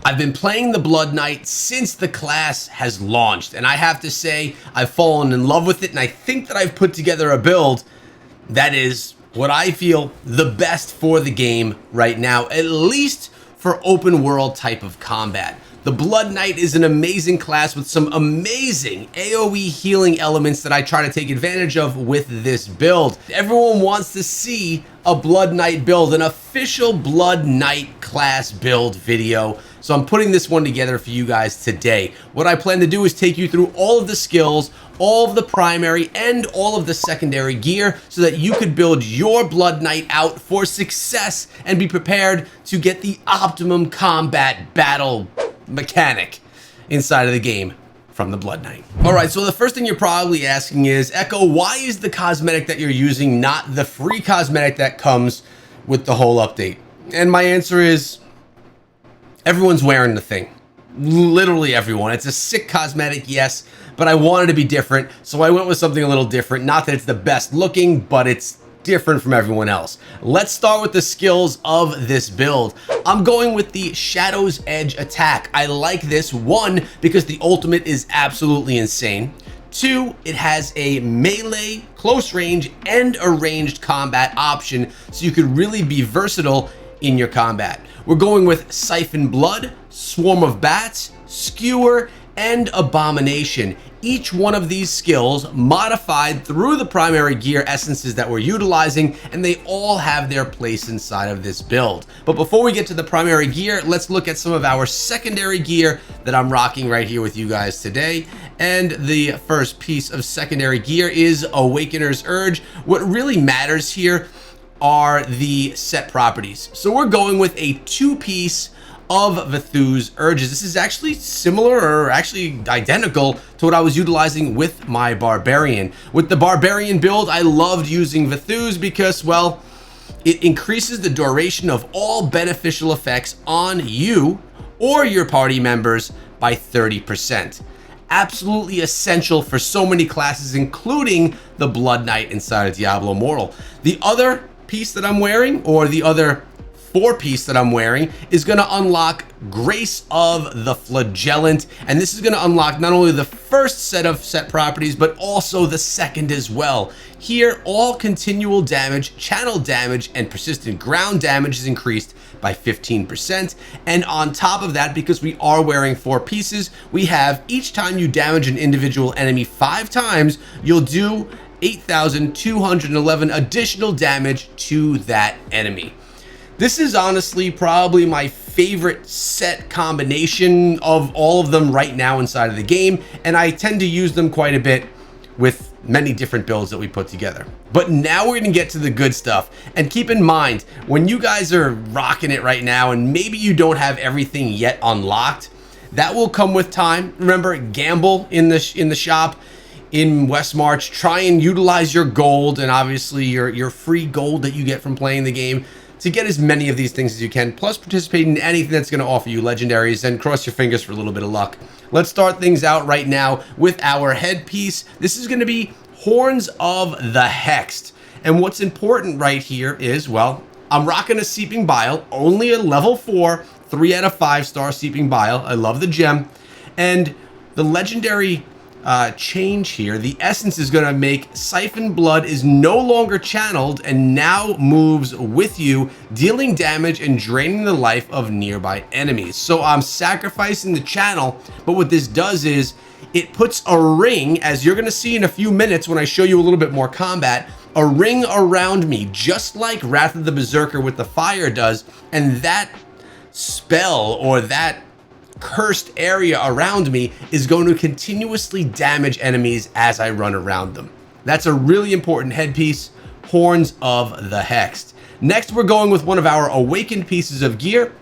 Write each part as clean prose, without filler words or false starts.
I've been playing the Blood Knight since the class has launched, and I have to say I've fallen in love with it, and I think that I've put together a build that is what I feel the best for the game right now, at least for open world type of combat. The Blood Knight is an amazing class with some amazing AoE healing elements that I try to take advantage of with this build. Everyone wants to see a Blood Knight build, an official Blood Knight class build video. So I'm putting this one together for you guys today. What I plan to do is take you through all of the skills, all of the primary and all of the secondary gear so that you could build your Blood Knight out for success and be prepared to get the optimum combat battle mechanic inside of the game from the Blood Knight. All right, so the first thing you're probably asking is, Echo, why is the cosmetic that you're using not the free cosmetic that comes with the whole update? And my answer is, everyone's wearing the thing. Literally everyone. It's a sick cosmetic, yes, but I wanted to be different, so I went with something a little different. Not that it's the best looking, but it's different from everyone else. Let's start with the skills of this build. I'm going with the Shadow's Edge attack. I like this, one, because the ultimate is absolutely insane. Two, it has a melee, close range, and a ranged combat option, so you could really be versatile in your combat. We're going with Siphon Blood, Swarm of Bats, Skewer, and Abomination. Each one of these skills modified through the primary gear essences that we're utilizing, and they all have their place inside of this build. But before we get to the primary gear, let's look at some of our secondary gear that I'm rocking right here with you guys today. And the first piece of secondary gear is Awakener's Urge. What really matters here are the set properties. So we're going with a two-piece of Vithu's Urges. This is actually similar, or actually identical, to what I was utilizing with my Barbarian. With the Barbarian build, I loved using Vithu's because, well, it increases the duration of all beneficial effects on you or your party members by 30%. Absolutely essential for so many classes, including the Blood Knight inside of Diablo Immortal. The other piece that I'm wearing, or the other four-piece that I'm wearing, is going to unlock Grace of the Flagellant, and this is going to unlock not only the first set of set properties but also the second as well. Here, all continual damage, channel damage, and persistent ground damage is increased by 15%, and on top of that, because we are wearing four pieces, we have each time you damage an individual enemy 5 times, you'll do 8,211 additional damage to that enemy. This is honestly probably my favorite set combination of all of them right now inside of the game, and I tend to use them quite a bit with many different builds that we put together. But now we're gonna get to the good stuff, and keep in mind, when you guys are rocking it right now and maybe you don't have everything yet unlocked, that will come with time. Remember, gamble in the shop in West March. Try and utilize your gold and obviously your free gold that you get from playing the game to get as many of these things as you can, plus participate in anything that's going to offer you legendaries, and cross your fingers for a little bit of luck. Let's start things out right now with our headpiece. This is going to be Horns of the Hexed, and what's important right here is, well, I'm rocking a Seeping Bile, only a level 4, 3 out of 5 star Seeping Bile. I love the gem, and the legendary change here, the essence is going to make Siphon Blood is no longer channeled and now moves with you, dealing damage and draining the life of nearby enemies. So I'm sacrificing the channel, but what this does is it puts a ring, as you're going to see in a few minutes when I show you a little bit more combat, a ring around me, just like Wrath of the Berserker with the fire does, and that spell, or that cursed area around me, is going to continuously damage enemies as I run around them. That's a really important headpiece, Horns of the Hexed. Next, we're going with one of our awakened pieces of gear.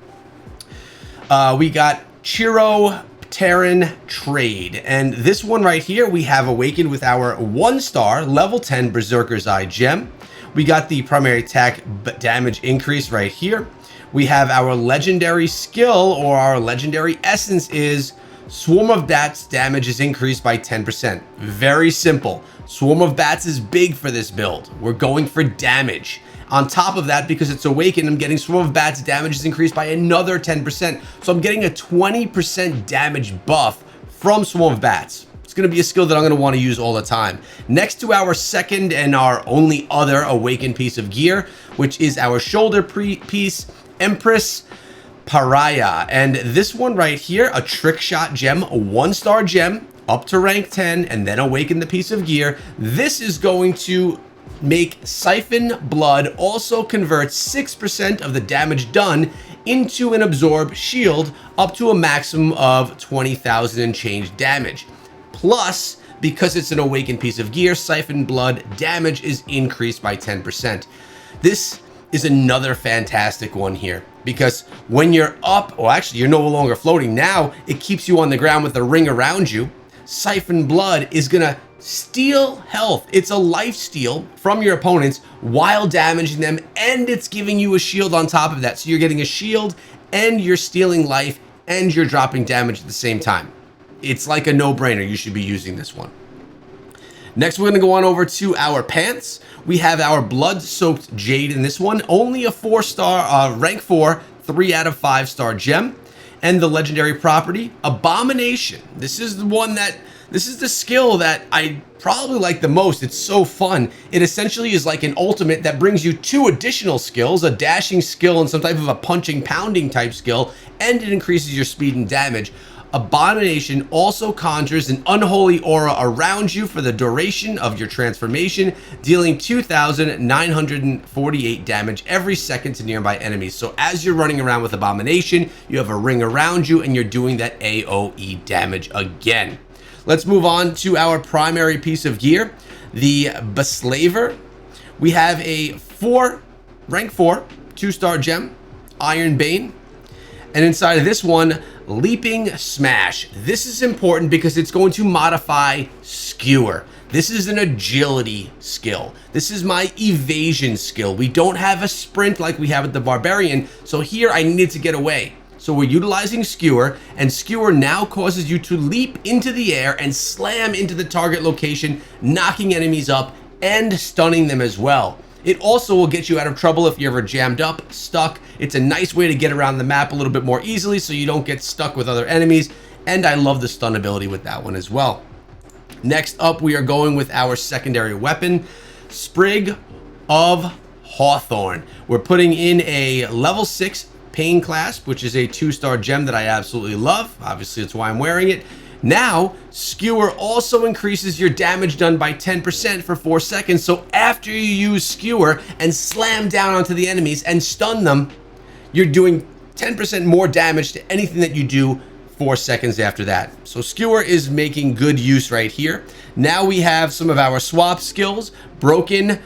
We got Chiro Terran Trade, and this one right here we have awakened with our 1-star level 10 Berserker's Eye gem. We got the primary attack damage increase right here. We have our legendary skill, or our legendary essence, is Swarm of Bats damage is increased by 10%. Very simple. Swarm of Bats is big for this build. We're going for damage. On top of that, because it's awakened, I'm getting Swarm of Bats damage is increased by another 10%. So I'm getting a 20% damage buff from Swarm of Bats. It's going to be a skill that I'm going to want to use all the time. Next to our second and our only other awakened piece of gear, which is our shoulder piece, Empress Pariah. And this one right here, a trick shot gem, a 1-star gem, up to rank 10, and then awaken the piece of gear. This is going to make Siphon Blood also convert 6% of the damage done into an absorb shield up to a maximum of 20,000 and change damage. Plus, because it's an awakened piece of gear, Siphon Blood damage is increased by 10%. This is another fantastic one here, because when you're up, or actually you're no longer floating now, it keeps you on the ground with a ring around you. Siphon Blood is gonna steal health. It's a life steal from your opponents while damaging them, and it's giving you a shield on top of that. So you're getting a shield and you're stealing life and you're dropping damage at the same time. It's like a no-brainer. You should be using this one. Next, we're gonna go on over to our pants. We have our blood-soaked jade in this one. Only a 4-star, rank 4, 3 out of 5-star gem. And the legendary property, Abomination. This is the skill that I probably like the most. It's so fun. It essentially is like an ultimate that brings you 2 additional skills, a dashing skill and some type of a punching, pounding type skill, and it increases your speed and damage. Abomination also conjures an unholy aura around you for the duration of your transformation, dealing 2,948 damage every second to nearby enemies. So as you're running around with Abomination, you have a ring around you and you're doing that AoE damage again. Let's move on to our primary piece of gear, the Beslaver. We have a rank 4, 2-star gem, Iron Bane. And inside of this one, Leaping Smash. This is important because it's going to modify Skewer. This is an agility skill. This is my evasion skill. We don't have a sprint like we have with the Barbarian, so here I needed to get away. So we're utilizing Skewer, and Skewer now causes you to leap into the air and slam into the target location, knocking enemies up and stunning them as well. It also will get you out of trouble if you're ever jammed up, stuck. It's a nice way to get around the map a little bit more easily so you don't get stuck with other enemies. And I love the stun ability with that one as well. Next up, we are going with our secondary weapon, Sprig of Hawthorn. We're putting in a level 6 Pain Clasp, which is a 2-star gem that I absolutely love. Obviously, that's why I'm wearing it. Now, Skewer also increases your damage done by 10% for 4 seconds. So after you use Skewer and slam down onto the enemies and stun them, you're doing 10% more damage to anything that you do 4 seconds after that. So Skewer is making good use right here. Now we have some of our swap skills, Broken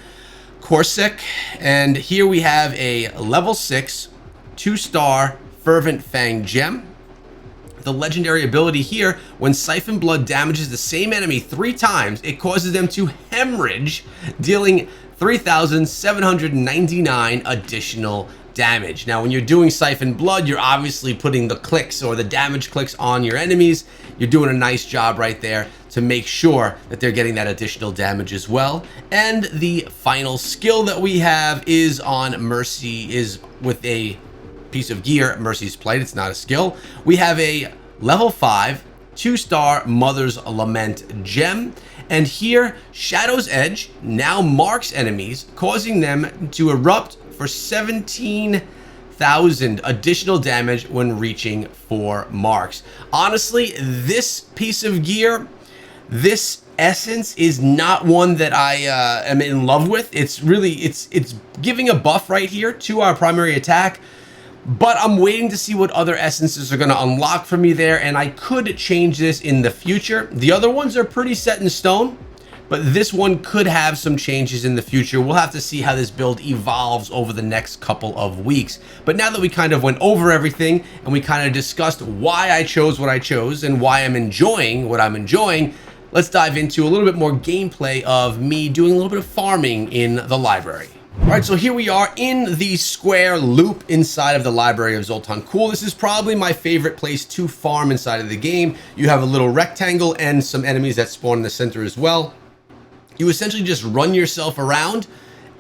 Corsic, and here we have a level 6, 2-star Fervent Fang gem. The legendary ability here, when Siphon Blood damages the same enemy 3 times, it causes them to hemorrhage, dealing 3,799 additional damage. Now, when you're doing Siphon Blood, you're obviously putting the clicks or the damage clicks on your enemies. You're doing a nice job right there to make sure that they're getting that additional damage as well. And the final skill that we have is on Mercy, is with a piece of gear, Mercy's Plight. It's not a skill. We have a level 5, 2-star Mother's Lament gem. And here, Shadow's Edge now marks enemies, causing them to erupt for 17,000 additional damage when reaching 4 marks. Honestly, this piece of gear, this essence is not one that I am in love with. It's really, it's giving a buff right here to our primary attack, but I'm waiting to see what other essences are going to unlock for me there, and I could change this in the future. The other ones are pretty set in stone, but this one could have some changes in the future. We'll have to see how this build evolves over the next couple of weeks. But now that we kind of went over everything and we kind of discussed why I chose what I chose and why I'm enjoying what I'm enjoying, let's dive into a little bit more gameplay of me doing a little bit of farming in the library. All right, so here we are in the square loop inside of the library of Zoltan Kulle. This is probably my favorite place to farm inside of the game. You have a little rectangle and some enemies that spawn in the center as well. You essentially just run yourself around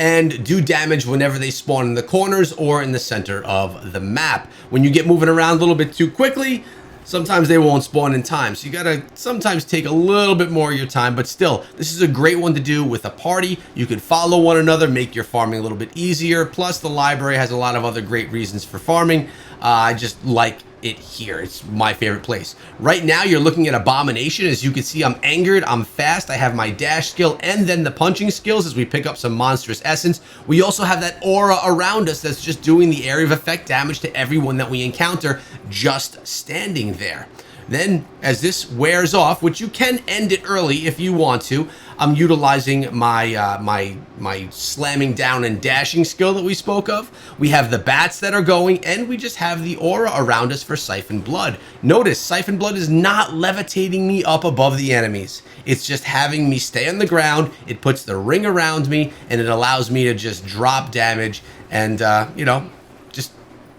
and do damage whenever they spawn in the corners or in the center of the map. When you get moving around a little bit too quickly, sometimes they won't spawn in time. So you gotta sometimes take a little bit more of your time, but still, this is a great one to do with a party. You can follow one another, make your farming a little bit easier. Plus the library has a lot of other great reasons for farming. I just like it here. It's my favorite place. Right now you're looking at Abomination. As you can see, I'm angered, I'm fast, I have my dash skill and then the punching skills as we pick up some monstrous essence. We also have that aura around us that's just doing the area of effect damage to everyone that we encounter just standing there. Then as this wears off, which you can end it early if you want to, I'm utilizing my my slamming down and dashing skill that we spoke of. We have the bats that are going, and we just have the aura around us for Siphon Blood. Notice Siphon Blood is not levitating me up above the enemies. It's just having me stay on the ground. It puts the ring around me, and it allows me to just drop damage and you know, just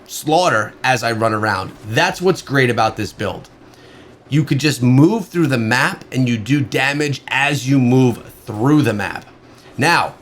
slaughter as I run around. That's what's great about this build. You could just move through the map and you do damage as you move through the map. Now,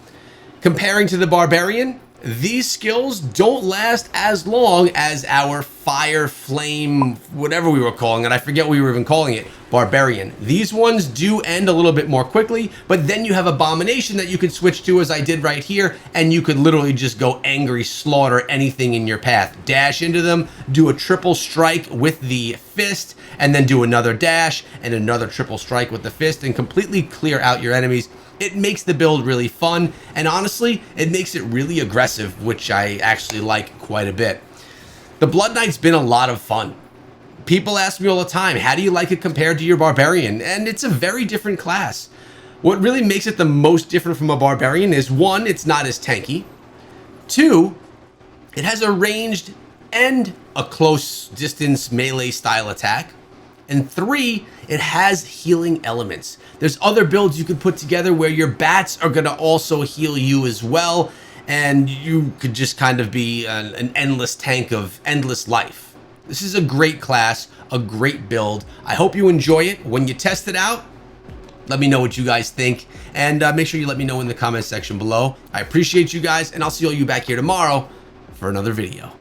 comparing to the Barbarian, these skills don't last as long as our fire, flame, whatever we were calling it. I forget what we were even calling it, Barbarian. These ones do end a little bit more quickly, but then you have Abomination that you could switch to as I did right here, and you could literally just go angry, slaughter anything in your path. Dash into them, do a triple strike with the fist, and then do another dash and another triple strike with the fist and completely clear out your enemies. It makes the build really fun, and honestly, it makes it really aggressive, which I actually like quite a bit. The Blood Knight's been a lot of fun. People ask me all the time, how do you like it compared to your Barbarian? And it's a very different class. What really makes it the most different from a Barbarian is, one, it's not as tanky. Two, it has a ranged and a close distance melee style attack. And three, it has healing elements. There's other builds you could put together where your bats are going to also heal you as well, and you could just kind of be an endless tank of endless life. This is a great class, a great build. I hope you enjoy it. When you test it out, let me know what you guys think, and make sure you let me know in the comment section below. I appreciate you guys, and I'll see all you back here tomorrow for another video.